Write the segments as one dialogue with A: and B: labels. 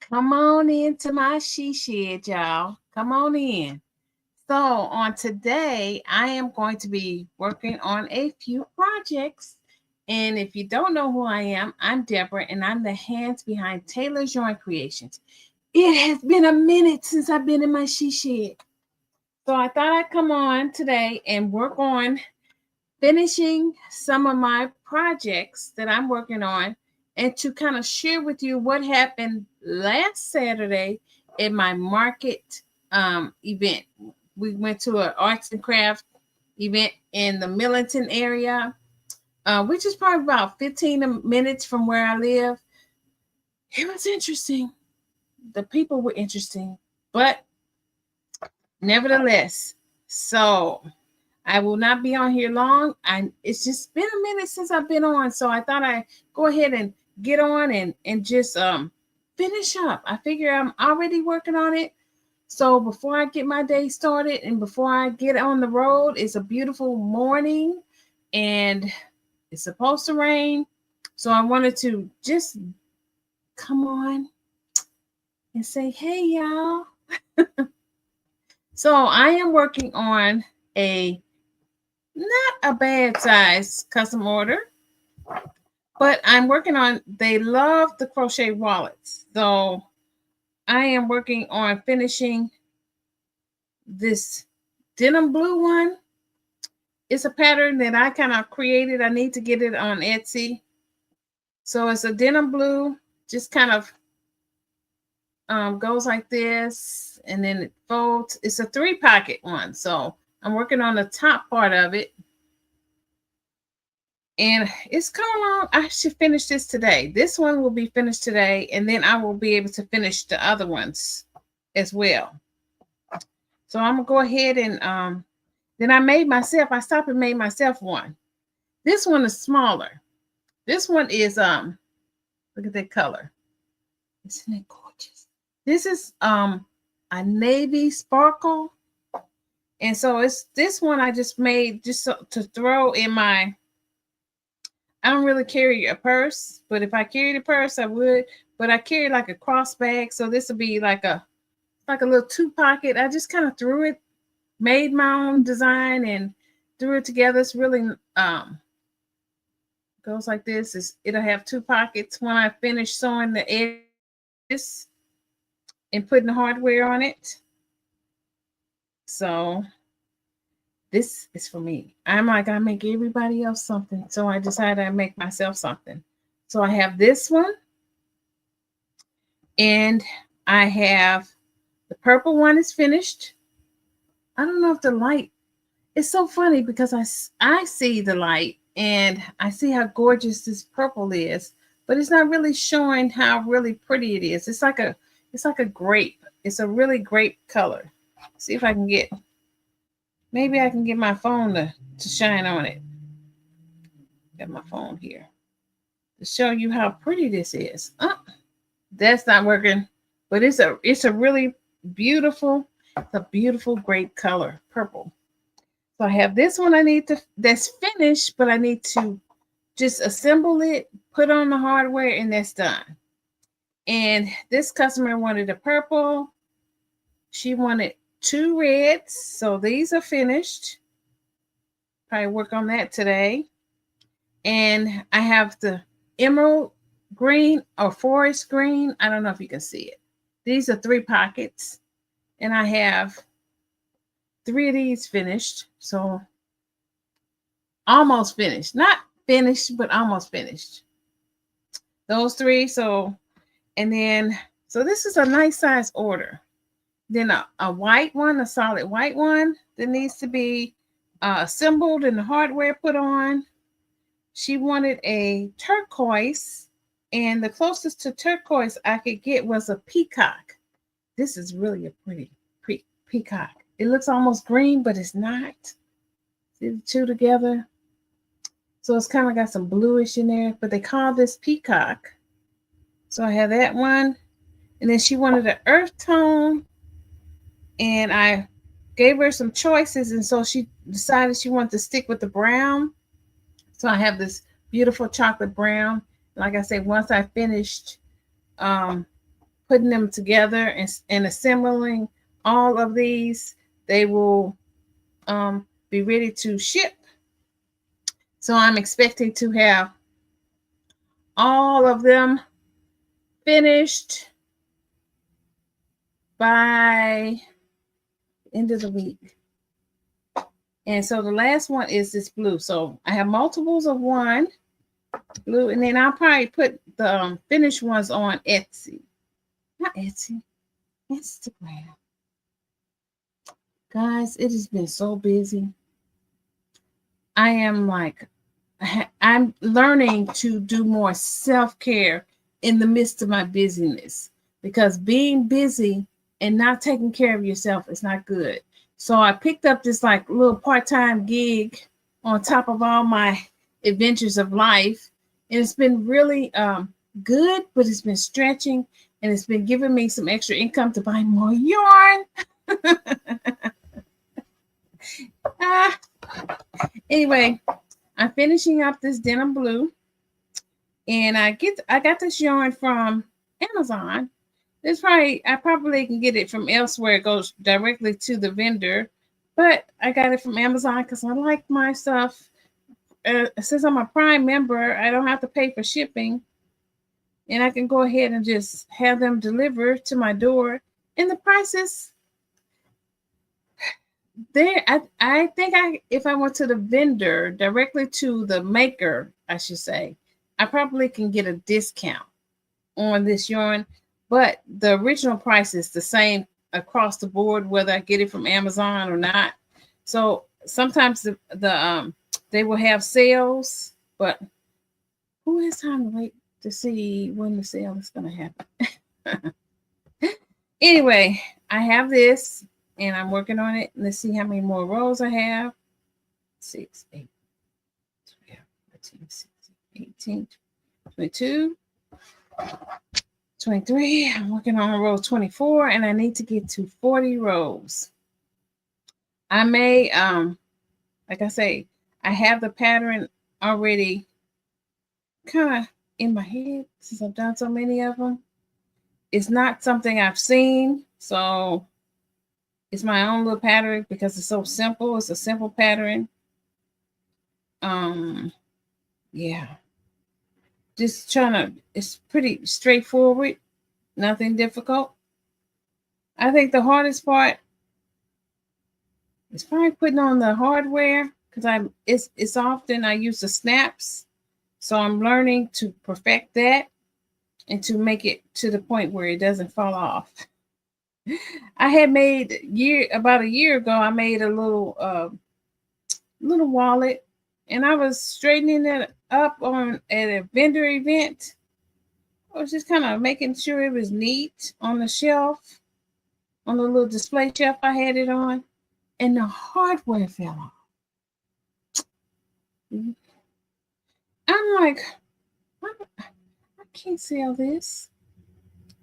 A: Come on into my she shed, y'all. Come on in. So, on today, I am going to be working on a few projects. And if you don't know who I am, I'm Deborah, and I'm the hands behind Taylor's Yarn Creations. It has been a minute since I've been in my she shed. So, I thought I'd come on today and work on finishing some of my projects that I'm working on and to kind of share with you what happened last Saturday in my market event. We went to an arts and craft event in the Millington area, which is probably about 15 minutes from where I live. It was interesting. The people were interesting, but nevertheless, so I will not be on here long. It's just been a minute since I've been on, so I thought I'd go ahead and get on and just finish up. I figure I'm already working on it. So before I get my day started and before I get on the road, it's a beautiful morning and it's supposed to rain. So I wanted to just come on and say, hey, y'all. So I am working on a not a bad size custom order, but I'm working on, they love the crochet wallets. So I am working on finishing this denim blue one. It's a pattern that I kind of created. I need to get it on Etsy. So it's a denim blue, just kind of goes like this, and then it folds. It's a 3-pocket one. So I'm working on the top part of it. And it's coming along. I should finish this today. This one will be finished today, and then I will be able to finish the other ones as well. So I'm gonna go ahead and then I stopped and made myself one. This one is smaller. This one is look at that color. Isn't it gorgeous? This is a navy sparkle. And so it's this one I just made just to throw in my, I don't really carry a purse, but if I carried a purse, I would. But I carry like a cross bag, so this would be like a little 2-pocket. I just kind of threw it, made my own design, and threw it together. It's really goes like this. It'll have 2 pockets when I finish sewing the edges and putting the hardware on it. So this is for me. I'm like, I make everybody else something. So I decided I'd make myself something. So I have this one. And I have the purple one is finished. I don't know if the light, it's so funny because I see the light and I see how gorgeous this purple is, but it's not really showing how really pretty it is. It's like a grape. It's a really grape color. See if I can get, maybe I can get my phone to shine on it. Got my phone here to show you how pretty this is. That's not working, but it's a really beautiful, it's a beautiful grape color, purple. So I have this one that's finished, but I need to just assemble it, put on the hardware, and that's done. And this customer wanted a purple. She wanted 2 reds, so these are finished. Probably work on that today. And I have the emerald green or forest green. I don't know if you can see it. These are 3 pockets, and I have 3 of these finished. So almost finished. Not finished, but almost finished. Those 3. So, and then, so this is a nice size order. Then a white one, a solid white one that needs to be assembled and the hardware put on. She wanted a turquoise, and the closest to turquoise I could get was a peacock. This is really a pretty peacock. It looks almost green, but it's not. See the 2 together? So it's kind of got some bluish in there, but they call this peacock. So I have that one. And then she wanted an earth tone, and I gave her some choices, and so she decided she wanted to stick with the brown. So I have this beautiful chocolate brown. Like I said, once I finished putting them together and assembling all of these, they will be ready to ship. So I'm expecting to have all of them finished by end of the week. And so the last one is this blue. So I have multiples of one blue, and then I'll probably put the finished ones on Etsy. Not Etsy, Instagram. Guys, it has been so busy. I am like, I'm learning to do more self-care in the midst of my busyness, because being busy and not taking care of yourself is not good. So I picked up this like little part-time gig on top of all my adventures of life. And it's been really good, but it's been stretching, and it's been giving me some extra income to buy more yarn. Anyway, I'm finishing up this denim blue, and I got this yarn from Amazon. I probably can get it from elsewhere. It goes directly to the vendor, but I got it from Amazon because I like my stuff. Since I'm a Prime member, I don't have to pay for shipping, and I can go ahead and just have them deliver to my door. And the prices there, I think if I went to the vendor directly to the maker, I should say, I probably can get a discount on this yarn. But the original price is the same across the board, whether I get it from Amazon or not. So sometimes they will have sales, but who has time to wait to see when the sale is going to happen? Anyway, I have this, and I'm working on it. Let's see how many more rows I have. 6, 8, 12, 13, 16, 18, 22. 23. I'm working on row 24, and I need to get to 40 rows. I may, like I say, I have the pattern already kind of in my head since I've done so many of them. It's not something I've seen, so it's my own little pattern because it's so simple. It's a simple pattern. Yeah. Just trying to, it's pretty straightforward, nothing difficult. I think the hardest part is probably putting on the hardware, because it's often I use the snaps. So I'm learning to perfect that and to make it to the point where it doesn't fall off. I had made about a year ago, I made a little wallet, and I was straightening it up at a vendor event. I was just kind of making sure it was neat on the shelf, on the little display shelf I had it on, and the hardware fell off. I'm like, I can't sell this.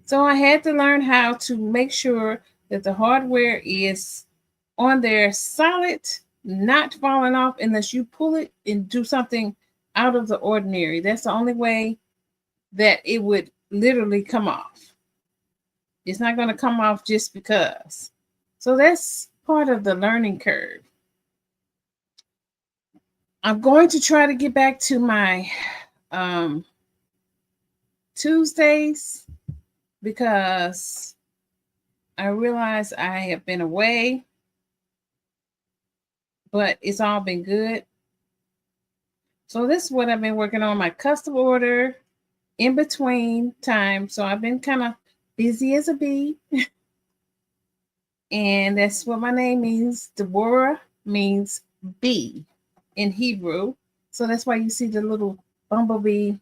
A: So I had to learn how to make sure that the hardware is on there solid, not falling off unless you pull it and do something out of the ordinary. That's the only way that it would literally come off. It's not going to come off just because. So that's part of the learning curve. I'm going to try to get back to my Tuesdays, because I realize I have been away, but it's all been good. So this is what I've been working on, my custom order in between time. So I've been kind of busy as a bee. And that's what my name means. Deborah means bee in Hebrew. So that's why you see the little bumblebee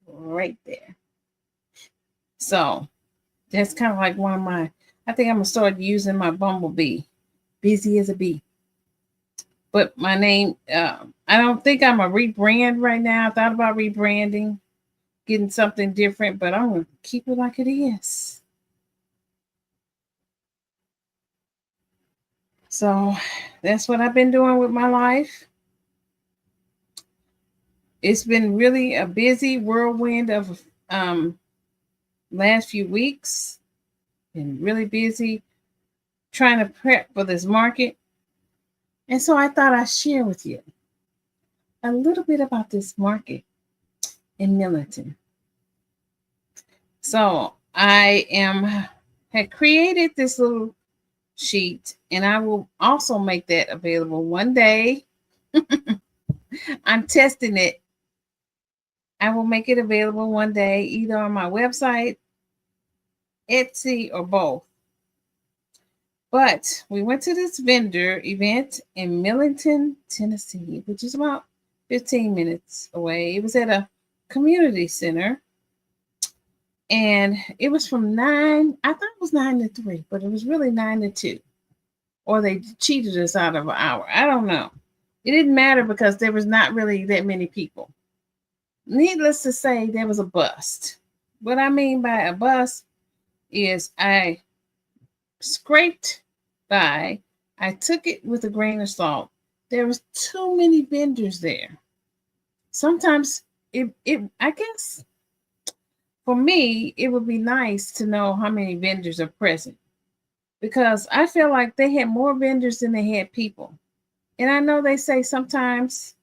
A: right there. So that's kind of like one of my, I think I'm going to start using my bumblebee, busy as a bee. But my name, I don't think I'm a rebrand right now. I thought about rebranding, getting something different, but I'm going to keep it like it is. So that's what I've been doing with my life. It's been really a busy whirlwind of last few weeks. Been really busy trying to prep for this market. And so I thought I'd share with you a little bit about this market in Millington. So had created this little sheet, and I will also make that available one day. I'm testing it. I will make it available one day, either on my website, Etsy, or both. But we went to this vendor event in Millington, Tennessee, which is about 15 minutes away. It was at a community center. And it was from 9, I thought it was 9 to 3, but it was really 9 to 2. Or they cheated us out of an hour. I don't know. It didn't matter because there was not really that many people. Needless to say, there was a bust. What I mean by a bust is I scraped by. I took it with a grain of salt. There was too many vendors there. Sometimes I guess for me, it would be nice to know how many vendors are present, because I feel like they had more vendors than they had people. And I know they say sometimes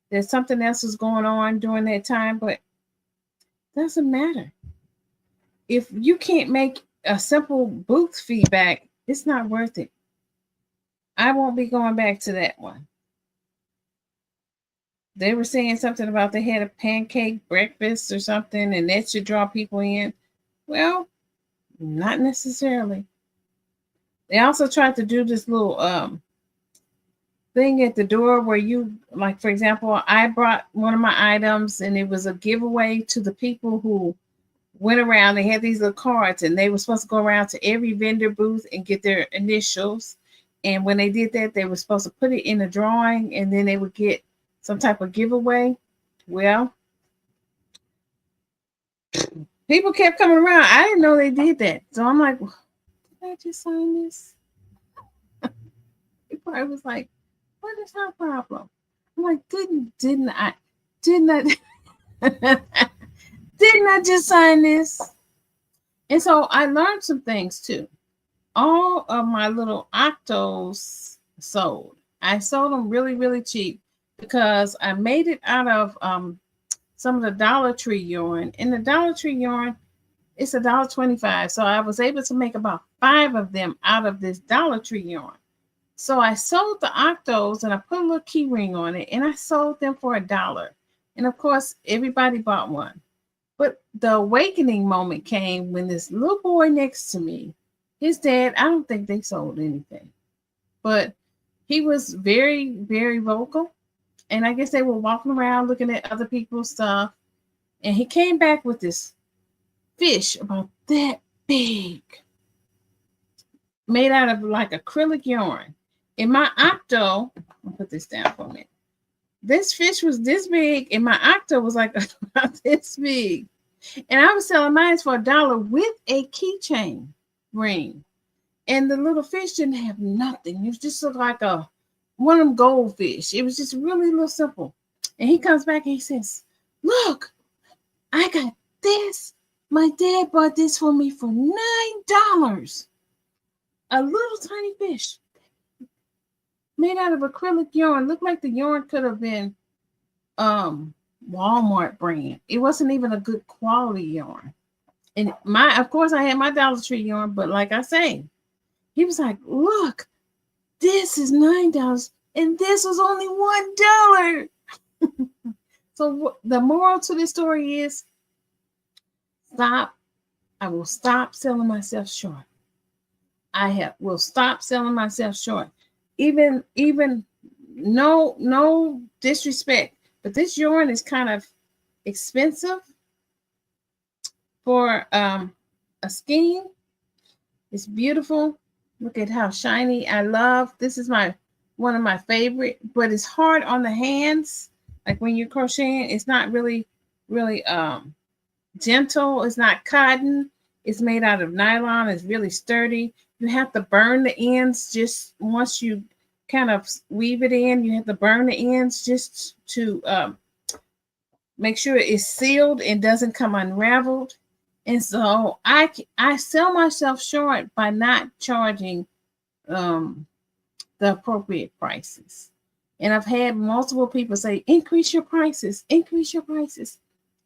A: there's something else is going on during that time, but it doesn't matter. If you can't make a simple booth feedback, it's not worth it. I won't be going back to that one. They were saying something about they had a pancake breakfast or something, and that should draw people in. Well, not necessarily. They also tried to do this little thing at the door where you, like, for example, I brought one of my items and it was a giveaway to the people who went around. They had these little cards and they were supposed to go around to every vendor booth and get their initials. And when they did that, they were supposed to put it in a drawing and then they would get some type of giveaway. Well, people kept coming around. I didn't know they did that. So I'm like, did I just sign this? People, I was like, what is our problem? I'm like, didn't I didn't I just sign this? And so I learned some things too. All of my little octos sold. I sold them really, really cheap because I made it out of some of the Dollar Tree yarn. And the Dollar Tree yarn, it's $1.25. So I was able to make about 5 of them out of this Dollar Tree yarn. So I sold the octos and I put a little key ring on it and I sold them for $1. And of course, everybody bought one. But the awakening moment came when this little boy next to me, his dad, I don't think they sold anything, but he was very, very vocal. And I guess they were walking around looking at other people's stuff. And he came back with this fish about that big, made out of like acrylic yarn. In my octo, I'll put this down for a minute. This fish was this big, and my octo was like about this big. And I was selling mine for $1 with a keychain ring. And the little fish didn't have nothing. It just looked like one of them goldfish. It was just really little simple. And he comes back and he says, look, I got this. My dad bought this for me for $9. A little tiny fish made out of acrylic yarn. Looked like the yarn could have been Walmart brand. It wasn't even a good quality yarn. And of course, I had my Dollar Tree yarn, but like I say, he was like, look, this is $9 and this was only $1. So the moral to this story is stop. I will stop selling myself short. Will stop selling myself short. Even no disrespect, but this yarn is kind of expensive for a skein. It's beautiful. Look at how shiny. I love this. Is one of my favorite, but it's hard on the hands. Like when you're crocheting, it's not really gentle. It's not cotton. It's made out of nylon. It's really sturdy. You have to burn the ends just once you kind of weave it in. You have to burn the ends just to make sure it's sealed and doesn't come unraveled. And so I sell myself short by not charging um, the appropriate prices. And I've had multiple people say, increase your prices, increase your prices.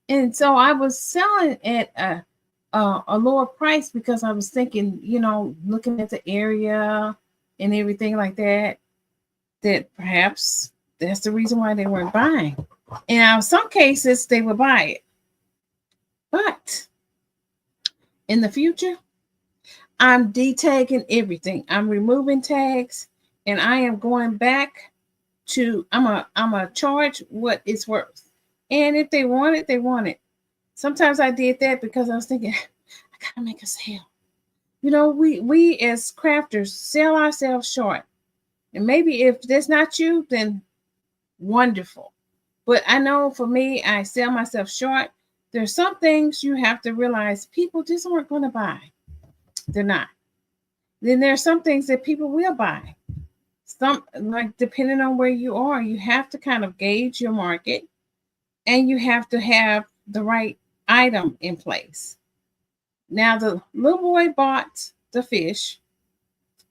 A: And so I was selling at a lower price because I was thinking, looking at the area and everything like that, that perhaps that's the reason why they weren't buying. And in some cases, they would buy it. But in the future, I'm de-tagging everything. I'm removing tags, and I am going back to I'm a charge what it's worth. And if they want it, they want it. Sometimes I did that because I was thinking, I gotta make a sale. We as crafters sell ourselves short. And maybe if that's not you, then wonderful. But I know for me, I sell myself short. There's some things you have to realize people just aren't going to buy. They're not. Then there's some things that people will buy. Some, like, depending on where you are, you have to kind of gauge your market, and you have to have the right item in place. Now, the little boy bought the fish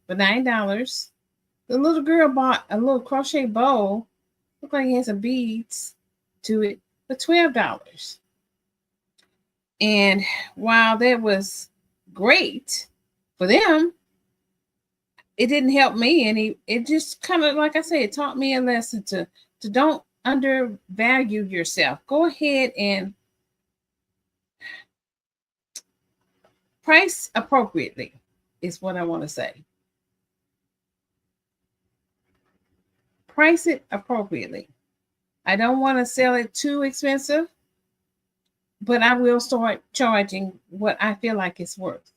A: for $9. The little girl bought a little crochet bowl, looked like it had some beads to it, for $12. And while that was great for them, it didn't help me any. It just kind of, like I said, it taught me a lesson to don't undervalue yourself. Go ahead and price appropriately is what I want to say. Price it appropriately. I don't want to sell it too expensive, but I will start charging what I feel like it's worth.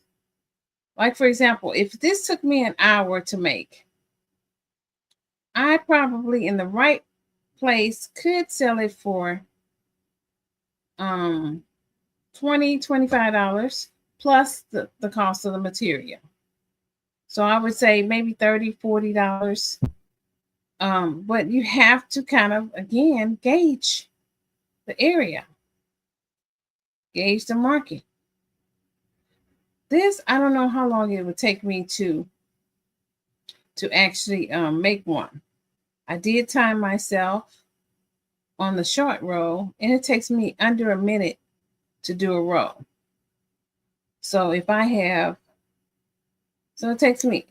A: Like, for example, if this took me an hour to make, I probably in the right place could sell it for $20, $25 plus the cost of the material. So I would say maybe $30, $40. But you have to kind of, again, gauge the area, gauge the market. This, I don't know how long it would take me to actually make one. I did time myself on the short row, and it takes me under a minute to do a row. So if I have, so it takes me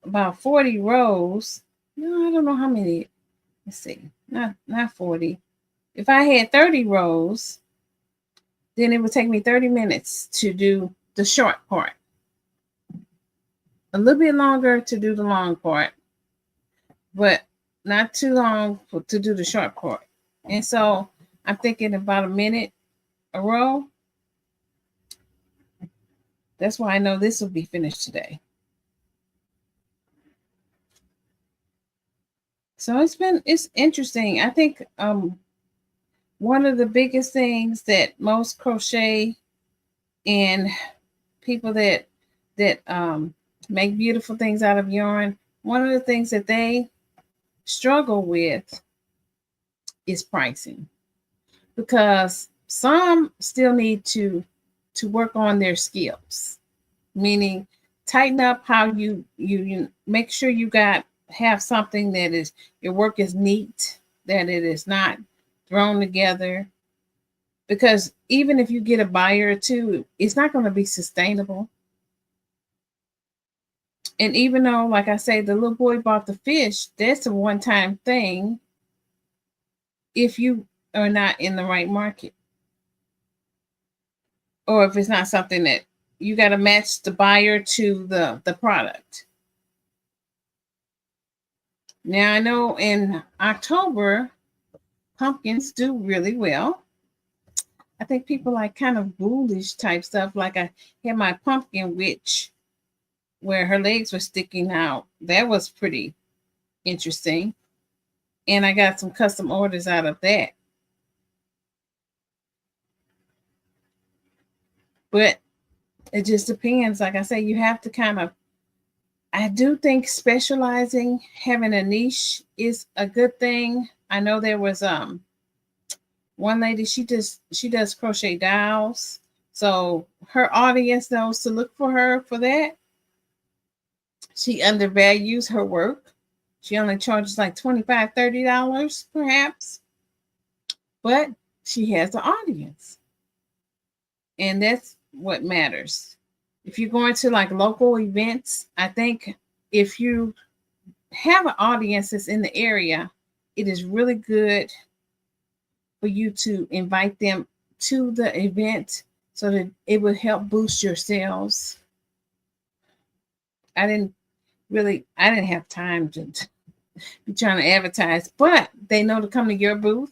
A: about 40 rows. No, I don't know how many. Let's see, not 40. If I had 30 rows, then it would take me 30 minutes to do the short part. A little bit longer to do the long part, but not too long to do the short part. And so I'm thinking about a minute a row. That's why I know this will be finished today. So it's interesting. I think one of the biggest things that most crochet and people that make beautiful things out of yarn, one of the things that they struggle with is pricing, because some still need to work on their skills, meaning tighten up how you make sure you have something that is, your work is neat, that it is not thrown together. Because even if you get a buyer or two, it's not going to be sustainable. And even though, like I say, the little boy bought the fish, that's a one-time thing if you are not in the right market. Or if it's not something that you got to match the buyer to the product. Now, I know in October, pumpkins do really well. I think people like kind of ghoulish type stuff. Like I had my pumpkin witch where her legs were sticking out. That was pretty interesting. And I got some custom orders out of that. But it just depends. Like I say, you have to kind of, I do think specializing, having a niche is a good thing. I know there was one lady, she does crochet dolls. So her audience knows to look for her for that. She undervalues her work. She only charges like $25, $30 perhaps, but she has an audience. And that's what matters. If you're going to like local events, I think if you have an audience that's in the area, it is really good for you to invite them to the event so that it would help boost your sales. I didn't have time to be trying to advertise, but they know to come to your booth.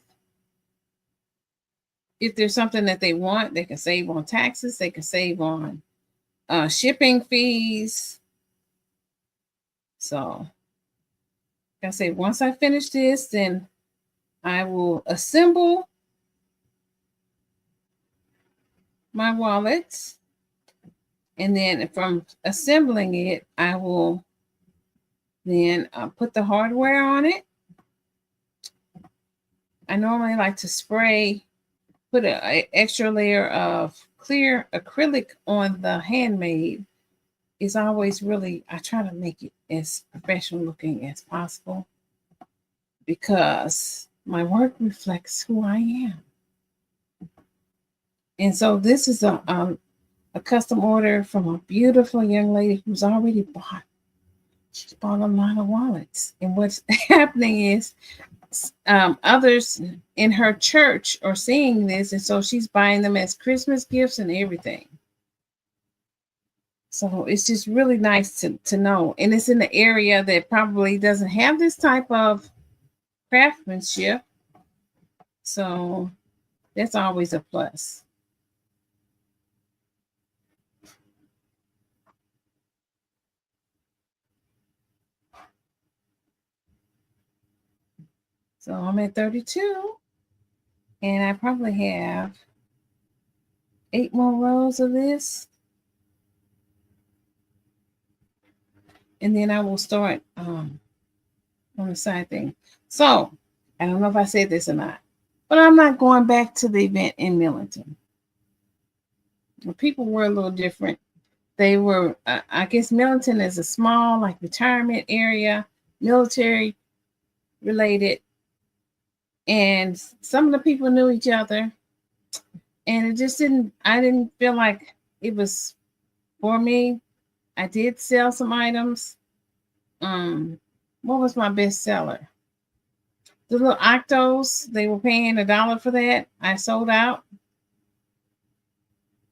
A: If there's something that they want, they can save on taxes, they can save on shipping fees. So, like I say, once I finish this, then I will assemble my wallet. And then from assembling it, I will then put the hardware on it. I normally like to spray, put an extra layer of clear acrylic on the handmade. It's always really, I try to make it as professional looking as possible because my work reflects who I am. And so this is a custom order from a beautiful young lady who's already bought. She's bought a lot of wallets. And what's happening is others in her church are seeing this, and so she's buying them as Christmas gifts and everything. So it's just really nice to know. And it's in the area that probably doesn't have this type of craftsmanship. So that's always a plus. So I'm at 32, and I probably have 8 more rows of this. And then I will start on the side thing. So I don't know if I said this or not, but I'm not going back to the event in Millington. The people were a little different. They were, I guess Millington is a small, like retirement area, military related. And some of the people knew each other. And it just I didn't feel like it was for me. I did sell some items. What was my best seller? The little octos, they were paying $1 for that. I sold out.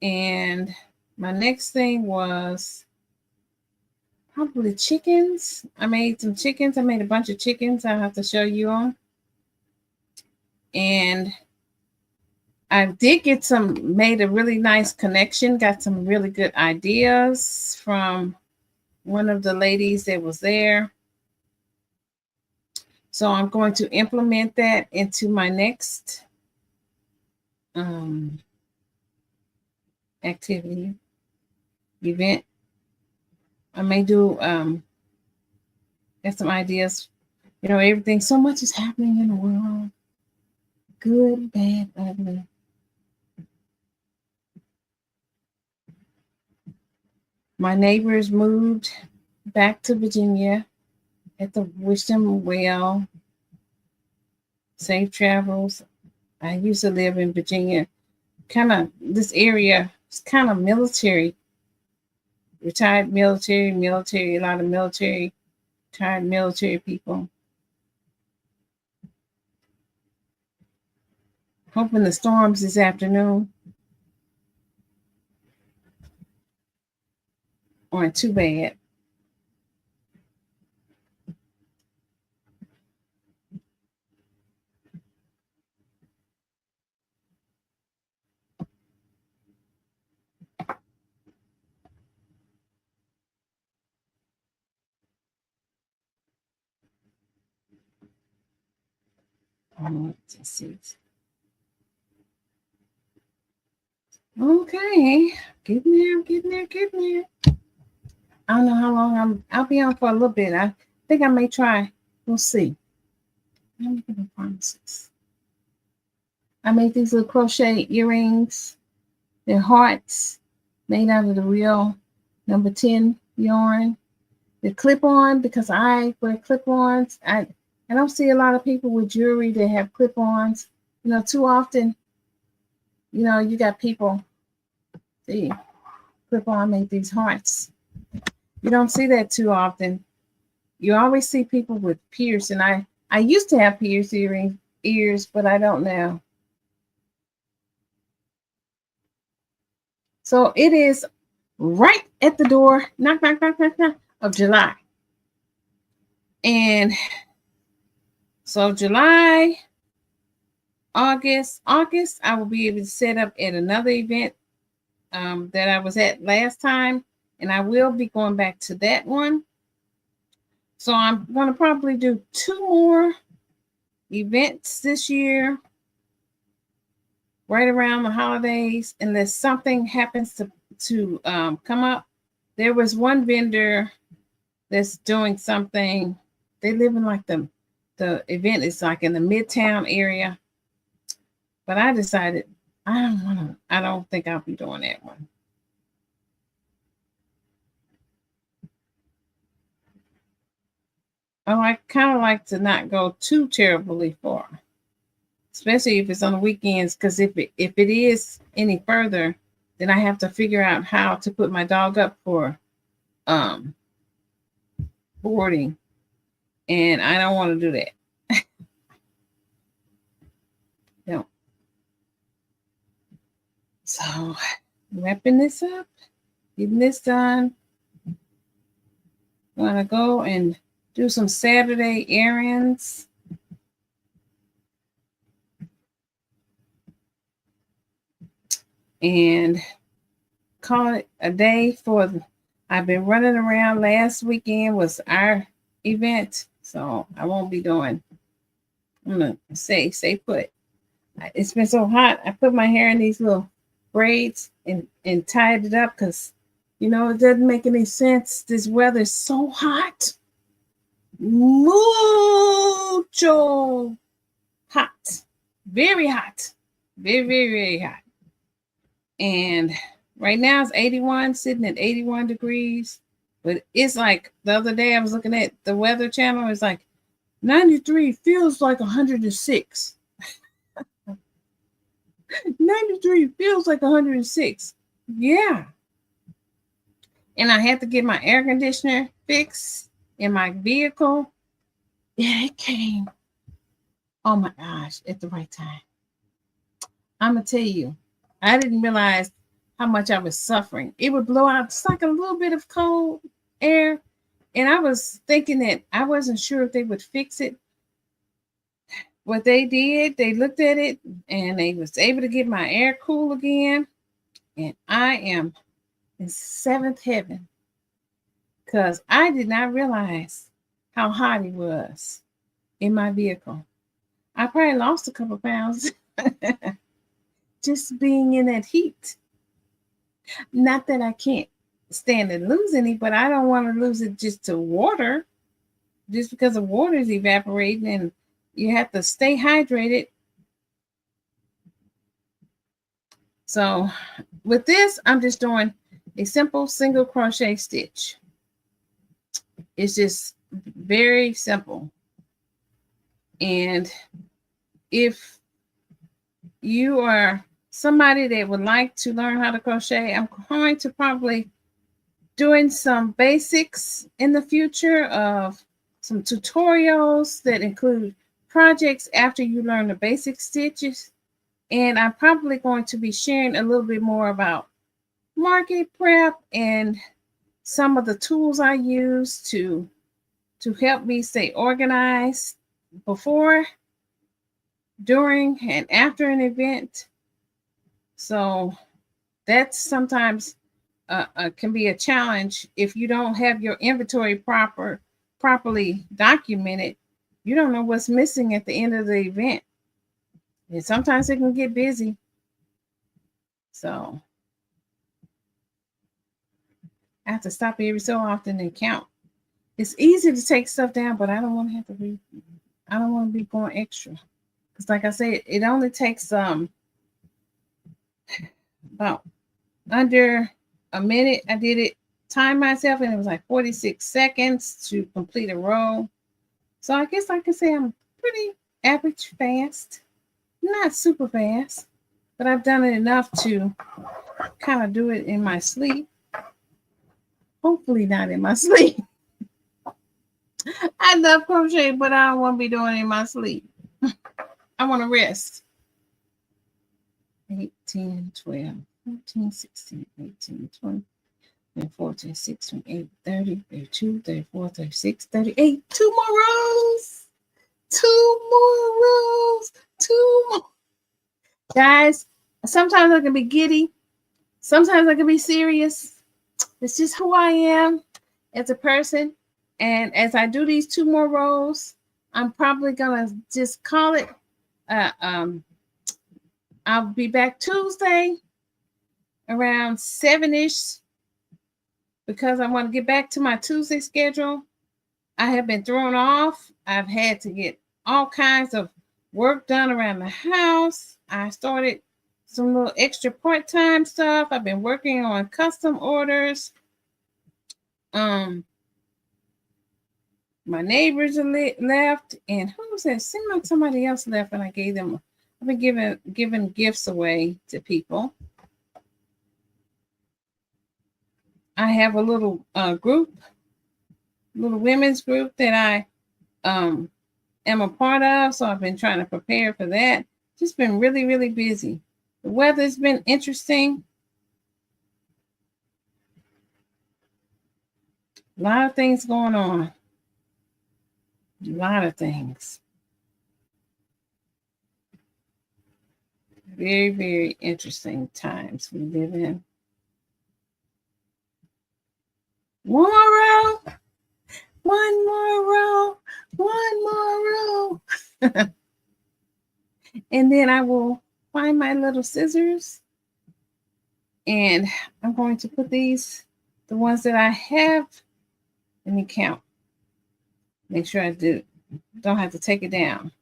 A: And my next thing was probably chickens. I made some chickens. I made a bunch of chickens. I'll have to show you on. And I did made a really nice connection, got some really good ideas from one of the ladies that was there. So I'm going to implement that into my next activity, event. I may do, got some ideas. You know, everything, so much is happening in the world. Good, bad, ugly. My neighbors moved back to Virginia. At the wish them well. Safe travels. I used to live in Virginia. This area is kind of military. Retired military, a lot of military, retired military people. Hoping the storms this afternoon aren't too bad. Let's see. Okay, getting there. I don't know how long I'll be on for a little bit. I think I may try. We'll see. Let me give promises. I made these little crochet earrings. They're hearts made out of the real number 10 yarn. The clip-on, because I wear clip-ons. I don't see a lot of people with jewelry that have clip-ons. You know, too often, you know, you got people, see, clip-on make these hearts. You don't see that too often. You always see people with pierced, and I used to have pierced ears, but I don't now. So it is right at the door, knock, knock, knock, knock, knock, of July. And so July, August, I will be able to set up at another event that I was at last time, and I will be going back to that one. So I'm going to probably do 2 more events this year, right around the holidays, unless something happens to come up. There was one vendor that's doing something. They live in like the event is like in the Midtown area, but I decided I don't think I'll be doing that one. Oh, I kind of like to not go too terribly far, especially if it's on the weekends, because if it is any further, then I have to figure out how to put my dog up for boarding, and I don't want to do that. No. So wrapping this up, getting this done. I'm gonna go and do some Saturday errands. And call it a day for I've been running around. Last weekend was our event, so I won't be doing. I'm gonna stay put. It's been so hot. I put my hair in these little braids and tied it up because, you know, it doesn't make any sense. This weather is so hot. Mucho hot. Very hot. Very, very, very hot. And right now it's 81, sitting at 81 degrees. But it's like the other day I was looking at the Weather Channel. It's like 93 feels like 106. 93 feels like 106. Yeah. And I had to get my air conditioner fixed in my vehicle. Yeah, it came. Oh my gosh, at the right time. I'm going to tell you, I didn't realize how much I was suffering. It would blow out just like a little bit of cold air. And I was thinking that I wasn't sure if they would fix it. What they did, they looked at it and they was able to get my air cool again. And I am in 7th heaven because I did not realize how hot it was in my vehicle. I probably lost a couple pounds just being in that heat. Not that I can't stand to lose any, but I don't want to lose it just to water, just because the water is evaporating and you have to stay hydrated. So with this, I'm just doing a simple single crochet stitch. It's just very simple. And if you are somebody that would like to learn how to crochet, I'm going to probably doing some basics in the future of some tutorials that include projects after you learn the basic stitches. And I'm probably going to be sharing a little bit more about market prep and some of the tools I use to help me stay organized before, during, and after an event. So that's sometimes can be a challenge if you don't have your inventory properly documented. You don't know what's missing at the end of the event. And sometimes it can get busy. So I have to stop every so often and count. It's easy to take stuff down, but I don't want to have to read. I don't want to be going extra. Because like I said, it only takes about under a minute. I did it, time myself, and it was like 46 seconds to complete a row. So I guess I can say I'm pretty average fast. Not super fast, but I've done it enough to kind of do it in my sleep. Hopefully not in my sleep. I love crochet, but I don't want to be doing it in my sleep. I want to rest. 8, 10, 12, 14, 16, 18, 20, 14, 16, 8, 30, 32, 34, 36, 38. Two more rows. Two more rows. Two more. Guys, sometimes I can be giddy. Sometimes I can be serious. It's just who I am as a person. And as I do these two more rows, I'm probably going to just call it. I'll be back Tuesday around 7-ish because I want to get back to my Tuesday schedule. I have been thrown off. I've had to get all kinds of work done around the house. I started some little extra part-time stuff. I've been working on custom orders. My neighbors are left, and who was that? Seemed like somebody else left, and I gave them. I've been giving gifts away to people. I have a little group, little women's group that I am a part of, so I've been trying to prepare for that. Just been really, really busy. The weather's been interesting. A lot of things going on. A lot of things. Very, very interesting times we live in. One more row. One more row. One more row. And then I will find my little scissors. And I'm going to put these, the ones that I have, let me count. Make sure I don't have to take it down.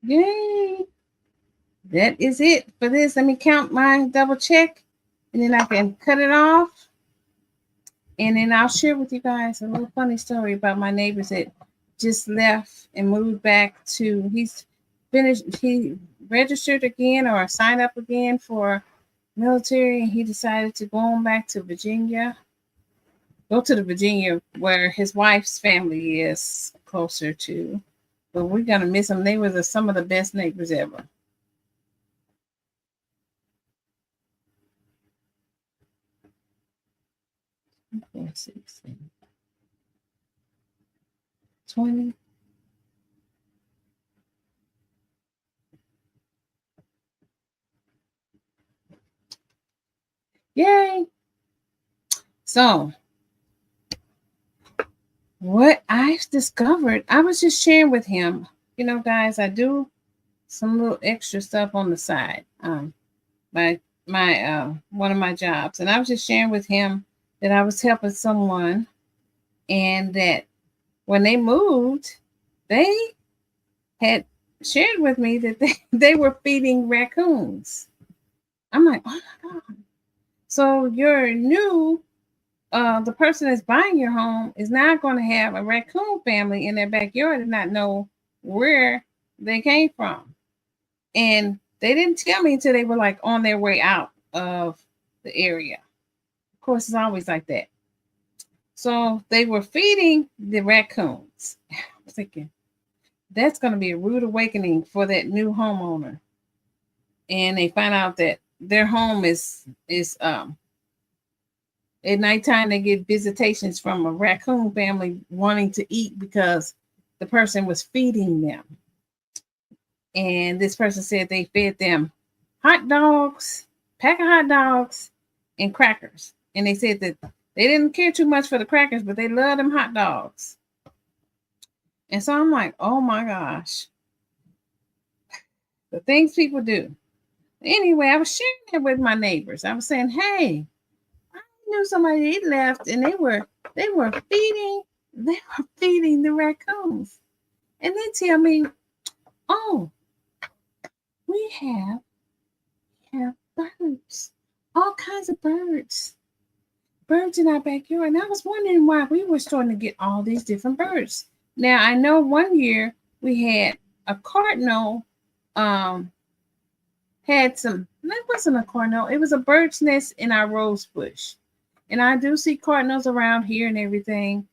A: Yay! That is it for this. Let me count mine, double check, and then I can cut it off. And then I'll share with you guys a little funny story about my neighbors that just left and moved back to, he registered again or signed up again for military, and he decided to go on back to Virginia. Go to the Virginia where his wife's family is closer to. But we're going to miss them. They were some of the best neighbors ever. 4, 6, 20. Yay! So, what I've discovered, I was just sharing with him. You know, guys, I do some little extra stuff on the side. My one of my jobs, and I was just sharing with him that I was helping someone, and that when they moved, they had shared with me that they were feeding raccoons. I'm like, oh my God. So your new the person that's buying your home is not going to have a raccoon family in their backyard and not know where they came from. And they didn't tell me until they were like on their way out of the area. Of course, it's always like that. So they were feeding the raccoons. I was thinking, that's going to be a rude awakening for that new homeowner. And they find out that their home is At nighttime, they get visitations from a raccoon family wanting to eat because the person was feeding them. And this person said they fed them hot dogs, pack of hot dogs, and crackers. And they said that they didn't care too much for the crackers, but they loved them hot dogs. And so I'm like, oh my gosh, the things people do. Anyway, I was sharing it with my neighbors. I was saying, hey, I knew somebody left and they were feeding the raccoons. And they tell me, oh, we have birds, all kinds of birds in our backyard. And I was wondering why we were starting to get all these different birds. Now, I know one year we had a cardinal, had some, that wasn't a cardinal, it was a bird's nest in our rose bush. And I do see cardinals around here and everything.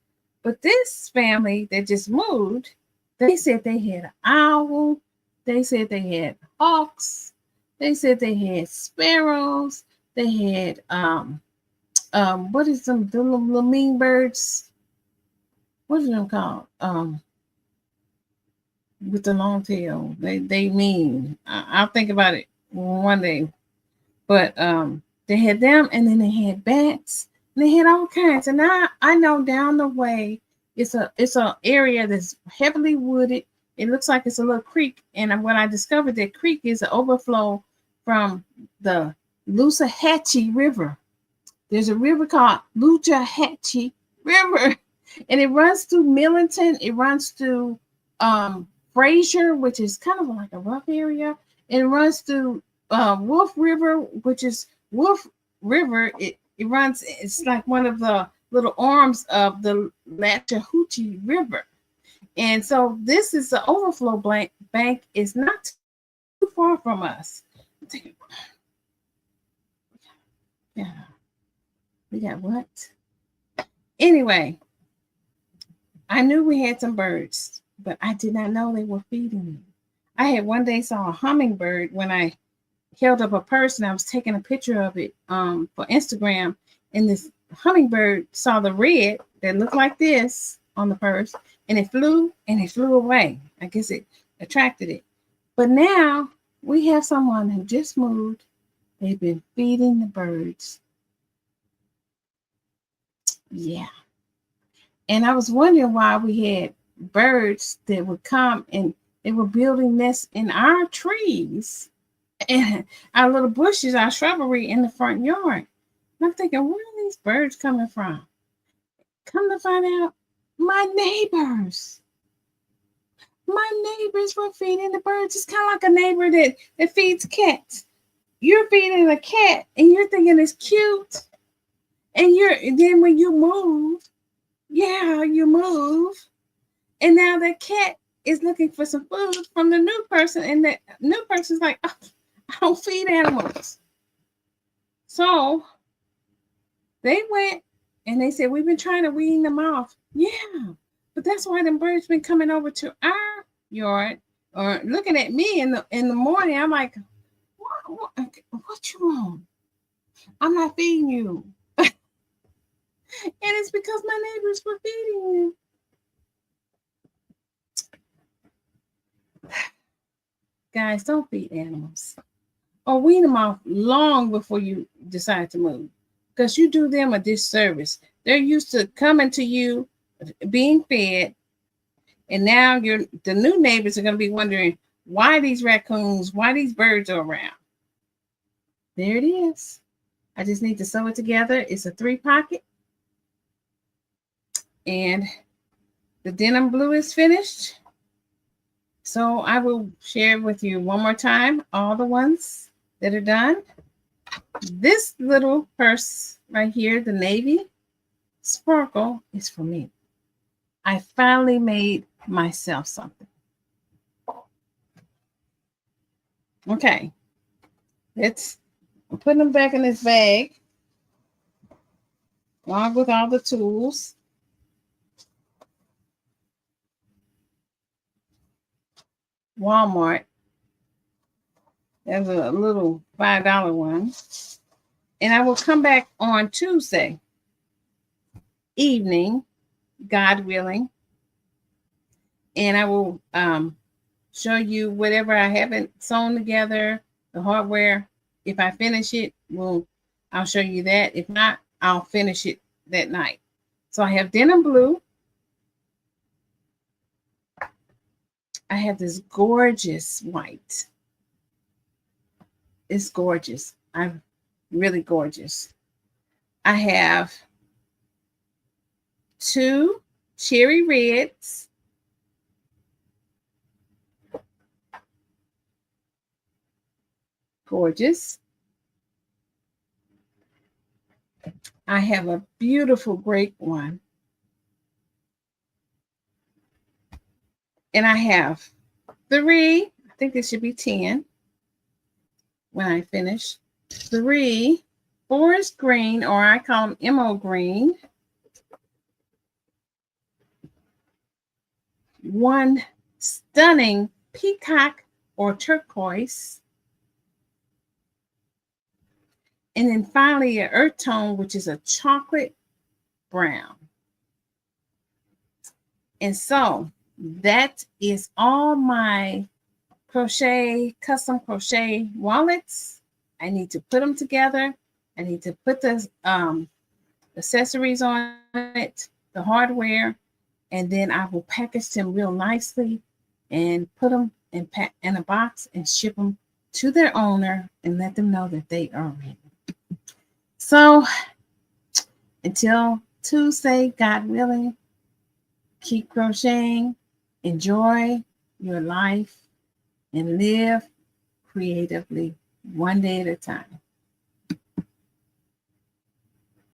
A: But this family that just moved, they said they had an owl. They said they had hawks. They said they had sparrows. They had what is them the little mean birds? What are them called? With the long tail. They mean. I'll think about it one day. But they had them, and then they had bats, and they had all kinds. And I know down the way it's a area that's heavily wooded. It looks like it's a little creek, and when I discovered that creek is an overflow from the Loosahachie River. There's a river called Loosahachie River, and it runs through Millington. It runs through Fraser, which is kind of like a rough area. It runs through Wolf River, which is Wolf River. It runs. It's like one of the little arms of the Chattahoochee River. And so this is the overflow bank is not too far from us. Yeah. We got what? Anyway, I knew we had some birds, but I did not know they were feeding them. I had one day saw a hummingbird when I held up a purse and I was taking a picture of it for Instagram. And this hummingbird saw the red that looked like this on the purse, and it flew away. I guess it attracted it. But now we have someone who just moved. They've been feeding the birds. Yeah. And I was wondering why we had birds that would come and they were building nests in our trees and our little bushes, our shrubbery in the front yard. And I'm thinking, where are these birds coming from? Come to find out, my neighbors were feeding the birds. It's kind of like a neighbor that feeds cats. You're feeding a cat and you're thinking it's cute. And then when you move, you move. And now that cat is looking for some food from the new person. And that new person's like, oh, I don't feed animals. So they went and they said, we've been trying to wean them off. Yeah, but that's why them birds been coming over to our yard or looking at me in the morning. I'm like, what you want? I'm not feeding you. And it's because my neighbors were feeding you. Guys, don't feed animals. Or wean them off long before you decide to move. Because you do them a disservice. They're used to coming to you, being fed, and now the new neighbors are going to be wondering why these raccoons, why these birds are around. There it is. I just need to sew it together. It's a 3-pocket. And the denim blue is finished. So I will share with you one more time all the ones that are done. This little purse right here, the navy sparkle, is for me. I finally made myself something. Okay, I'm putting them back in this bag along with all the tools. Walmart. There's a little $5 one. And I will come back on Tuesday evening, God willing, and I will show you whatever I haven't sewn together, the hardware. If I finish it, I'll show you that. If not, I'll finish it that night. So I have denim blue. I have this gorgeous white. It's gorgeous. I'm really gorgeous. I have 2 cherry reds. Gorgeous. I have a beautiful grape one. And I have 3, I think this should be 10 when I finish. 3 forest green, or I call them emerald green. 1 stunning peacock or turquoise. And then finally an earth tone, which is a chocolate brown. And so that is all my custom crochet wallets. I need to put them together. I need to put the accessories on it, the hardware, and then I will package them real nicely and put them in a box and ship them to their owner and let them know that they are ready. So until Tuesday, God willing, keep crocheting, enjoy your life, and live creatively one day at a time.